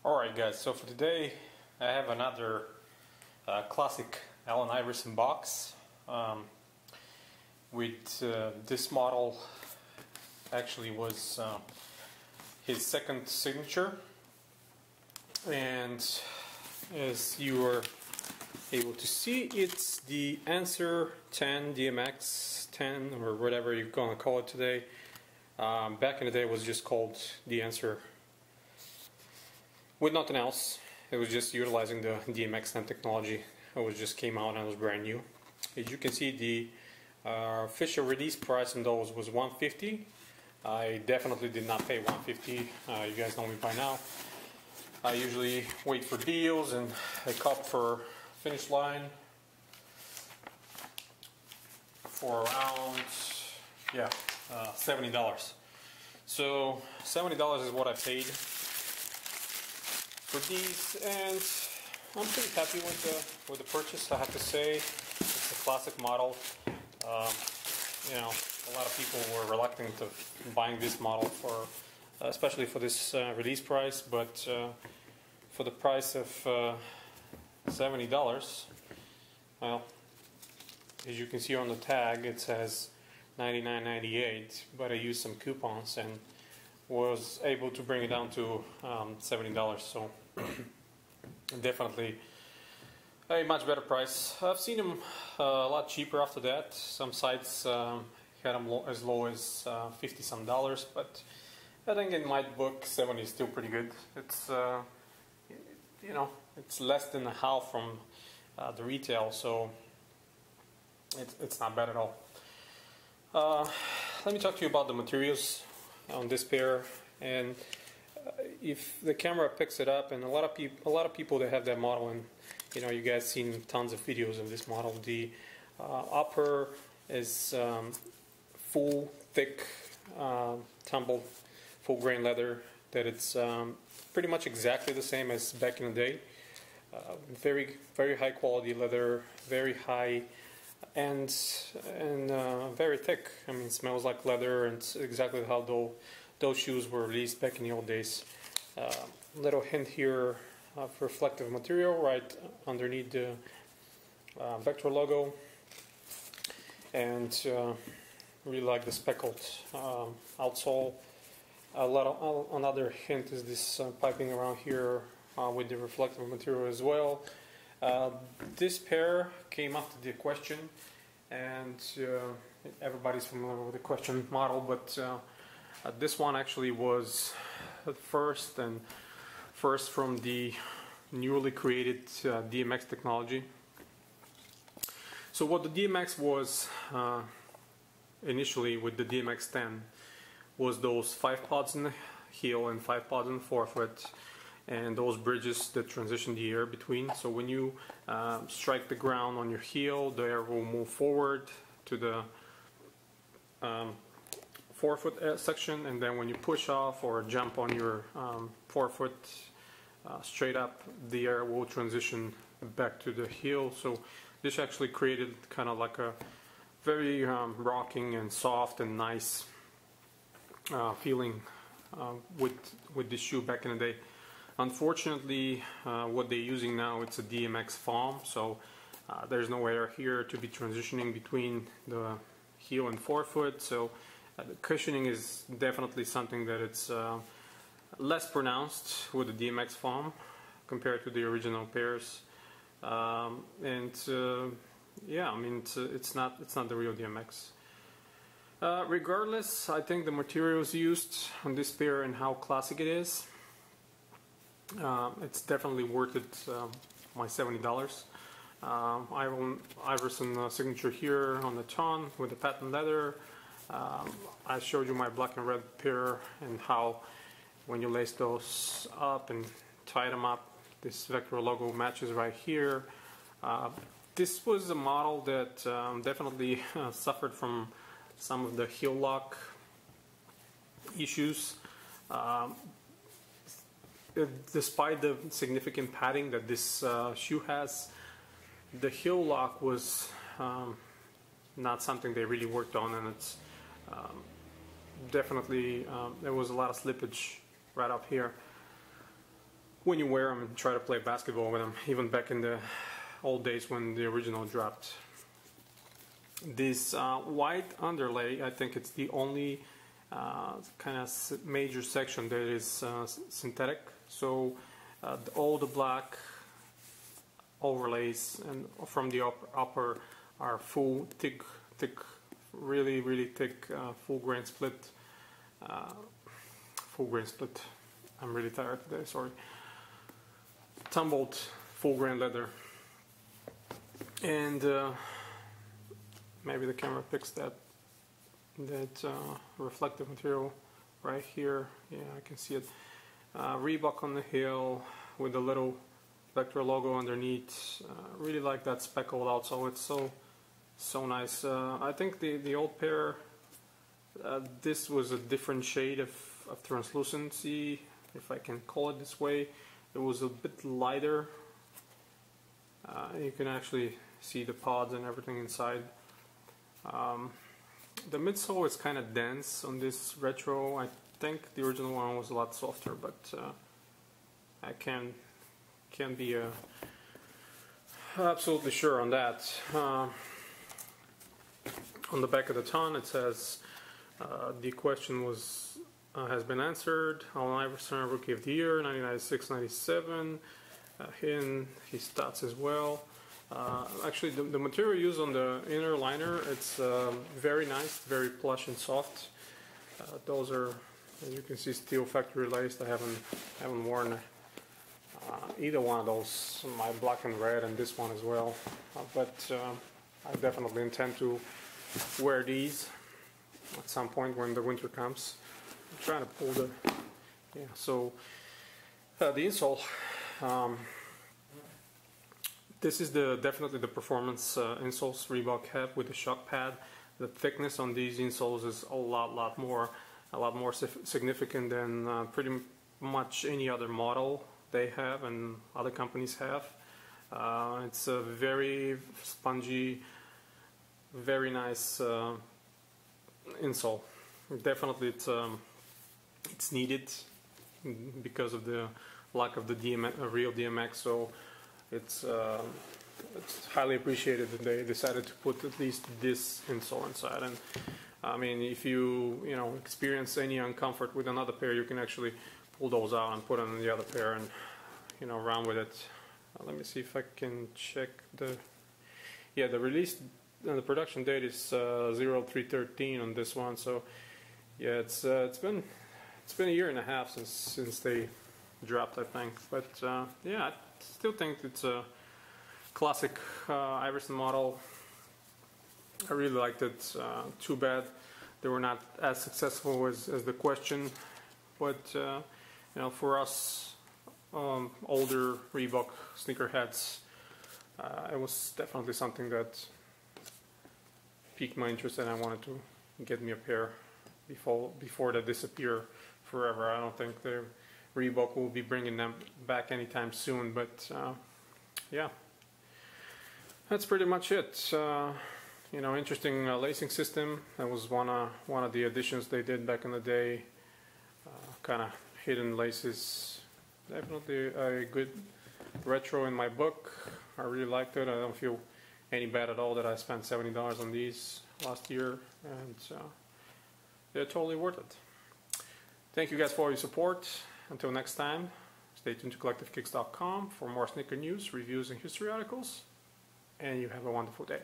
Alright guys, so for today I have another classic Allen Iverson box with this model. Actually was his second signature, and as you are able to see, it's the Answer 10, DMX 10, or whatever you're gonna call it today. Back in the day it was just called the Answer with nothing else. It was just utilizing the DMX 10 technology. It just came out and it was brand new. As you can see, the official release price on those was $150. I definitely did not pay $150. You guys know me by now. I usually wait for deals and I cop for Finish Line for around $70. So $70 is what I paid for these, and I'm pretty happy with the purchase. I have to say, it's a classic model. You know, a lot of people were reluctant to buying this model for, especially for this release price, but for the price of $70, well, as you can see on the tag, it says $99.98, but I used some coupons and was able to bring it down to $70. So definitely a much better price. I've seen them a lot cheaper after that. Some sites had them as low as $50 some, but I think in my book 70 is still pretty good. It's you know, it's less than a half from the retail, so it's not bad at all. Let me talk to you about the materials on this pair, and if the camera picks it up, and a lot of people that have that model, and you know, you guys seen tons of videos of this model. The upper is full thick tumbled full grain leather, that it's pretty much exactly the same as back in the day. Very high quality leather, very high ends, and very thick. I mean, it smells like leather, and it's exactly how those shoes were released back in the old days. Little hint here of reflective material right underneath the Vector logo, and really like the speckled outsole. Another hint is this piping around here with the reflective material as well. This pair came after the Question, and everybody's familiar with the Question model, but this one actually was first from the newly created DMX technology. So what the DMX was initially with the DMX 10 was those 5 pods in the heel and 5 pods in the forefoot, and those bridges that transition the air between. So when you strike the ground on your heel, the air will move forward to the forefoot section, and then when you push off or jump on your forefoot straight up, the air will transition back to the heel. So this actually created kind of like a very rocking and soft and nice feeling with this shoe back in the day. Unfortunately, what they're using now, it's a DMX foam, so there's no air here to be transitioning between the heel and forefoot. So the cushioning is definitely something that it's less pronounced with the DMX foam compared to the original pairs. Yeah, I mean, it's not the real DMX. Regardless, I think the materials used on this pair and how classic it is, it's definitely worth it, my $70. Iverson signature here on the tongue with the patent leather. I showed you my black and red pair and how when you lace those up and tie them up, this Vector logo matches right here. This was a model that definitely suffered from some of the heel lock issues. Despite the significant padding that this shoe has, the heel lock was not something they really worked on, and it's definitely there was a lot of slippage right up here. when you wear them and try to play basketball with them, even back in the old days when the original dropped. This white underlay, I think it's the only kind of major section that is synthetic. So all the black overlays and from the upper are full, thick, really thick, full grain split. I'm really tired today, sorry. Tumbled full grain leather. And maybe the camera picks that reflective material right here. Yeah, I can see it. Reebok on the heel with the little Vector logo underneath. Really like that speckled outsole. It's so nice. I think the old pair, this was a different shade of translucency, if I can call it this way. It was a bit lighter. You can actually see the pods and everything inside. The midsole is kind of dense on this retro. I think the original one was a lot softer, but I can't be absolutely sure on that. On the back of the ton it says the question has been answered. Allen Iverson, Rookie of the Year, 1996-97. His stats as well. Actually, the material used on the inner liner, it's very nice, very plush and soft. Those are, as you can see, steel factory laced. I haven't worn either one of those, my black and red, and this one as well. But I definitely intend to wear these at some point when the winter comes. I'm trying to pull the, yeah. So the insole. This is definitely the performance insoles Reebok have with the shock pad. The thickness on these insoles is a lot more significant than pretty much any other model they have and other companies have. It's a very spongy, very nice insole. Definitely, it's needed because of the lack of the real DMX. So it's highly appreciated that they decided to put at least this insole inside. And I mean, if you experience any uncomfort with another pair, you can actually pull those out and put them on the other pair and run with it. Let me see if I can check the release and the production date is 03/13 on this one. So yeah, it's been a year and a half since they dropped, I think. But yeah, I still think it's a classic Iverson model. I really liked it. Too bad they were not as successful as the question. But for us older Reebok sneakerheads, it was definitely something that piqued my interest, and I wanted to get me a pair before they disappear forever. I don't think the Reebok will be bringing them back anytime soon, but yeah, that's pretty much it. Interesting lacing system. That was one of the additions they did back in the day. Kind of hidden laces. Definitely a good retro in my book. I really liked it. I don't feel any bad at all that I spent $70 on these last year, and they're totally worth it. Thank you guys for all your support. Until next time, stay tuned to CollectiveKicks.com for more sneaker news, reviews, and history articles, and you have a wonderful day.